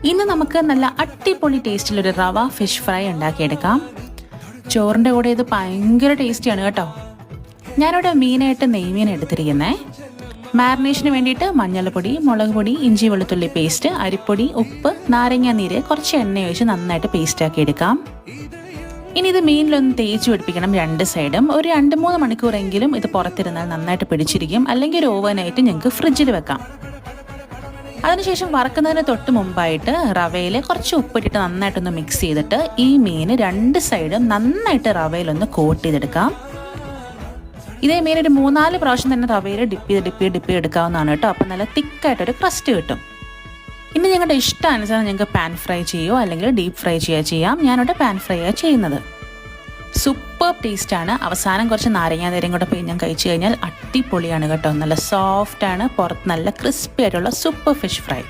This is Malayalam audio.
ഇന്ന് നമുക്ക് നല്ല അടിപൊളി ടേസ്റ്റിലൊരു റവ ഫിഷ് ഫ്രൈ ഉണ്ടാക്കിയെടുക്കാം. ചോറിൻ്റെ കൂടെ ഇത് ഭയങ്കര ടേസ്റ്റിയാണ് കേട്ടോ. ഞാനിവിടെ മീനായിട്ട് നെയ്മീൻ എടുത്തിരിക്കുന്നത്. മാരിനേഷന് വേണ്ടിയിട്ട് മഞ്ഞൾപ്പൊടി, മുളക് പൊടി, ഇഞ്ചി വെളുത്തുള്ളി പേസ്റ്റ്, അരിപ്പൊടി, ഉപ്പ്, നാരങ്ങ നീര്, കുറച്ച് എണ്ണ ഒഴിച്ച് നന്നായിട്ട് പേസ്റ്റാക്കി എടുക്കാം. ഇനി ഇത് മീനിലൊന്ന് തേച്ച് പിടിപ്പിക്കണം രണ്ട് സൈഡും. ഒരു 2-3 മണിക്കൂറെങ്കിലും ഇത് പുറത്തിരുന്നാൽ നന്നായിട്ട് പിടിച്ചിരിക്കും. അല്ലെങ്കിൽ ഒരു ഓവനായിട്ട് ഞങ്ങൾക്ക് ഫ്രിഡ്ജിൽ വെക്കാം. അതിനുശേഷം വറക്കുന്നതിന് തൊട്ട് മുമ്പായിട്ട് റവയിൽ കുറച്ച് ഉപ്പിട്ടിട്ട് നന്നായിട്ടൊന്ന് മിക്സ് ചെയ്തിട്ട് ഈ മീൻ രണ്ട് സൈഡും നന്നായിട്ട് റവയിലൊന്ന് കോട്ട് ചെയ്തെടുക്കാം. ഇതേ മീൻ ഒരു 3-4 പ്രാവശ്യം തന്നെ റവയിൽ ഡിപ്പ് ചെയ്ത് എടുക്കാവുന്നതാണ് കേട്ടോ. അപ്പം നല്ല തിക്കായിട്ടൊരു ക്രസ്റ്റ് കിട്ടും. ഇനി നിങ്ങളുടെ ഇഷ്ടാനുസരണം നിങ്ങൾക്ക് പാൻ ഫ്രൈ ചെയ്യുമോ അല്ലെങ്കിൽ ഡീപ്പ് ഫ്രൈ ചെയ്യാം. ഞാനിവിടെ പാൻ ഫ്രൈ ആണ് ചെയ്യുന്നത്. സൂപ്പർ ടേസ്റ്റാണ്. അവസാനം കുറച്ച് നാരങ്ങാനീരും കൂടെ പിഴിഞ്ഞ് കഴിച്ചു കഴിഞ്ഞാൽ അടിപൊളിയാണ് കേട്ടോ. നല്ല സോഫ്റ്റാണ്, പുറത്ത് നല്ല ക്രിസ്പി ആയിട്ടുള്ള സൂപ്പർ ഫിഷ് ഫ്രൈ.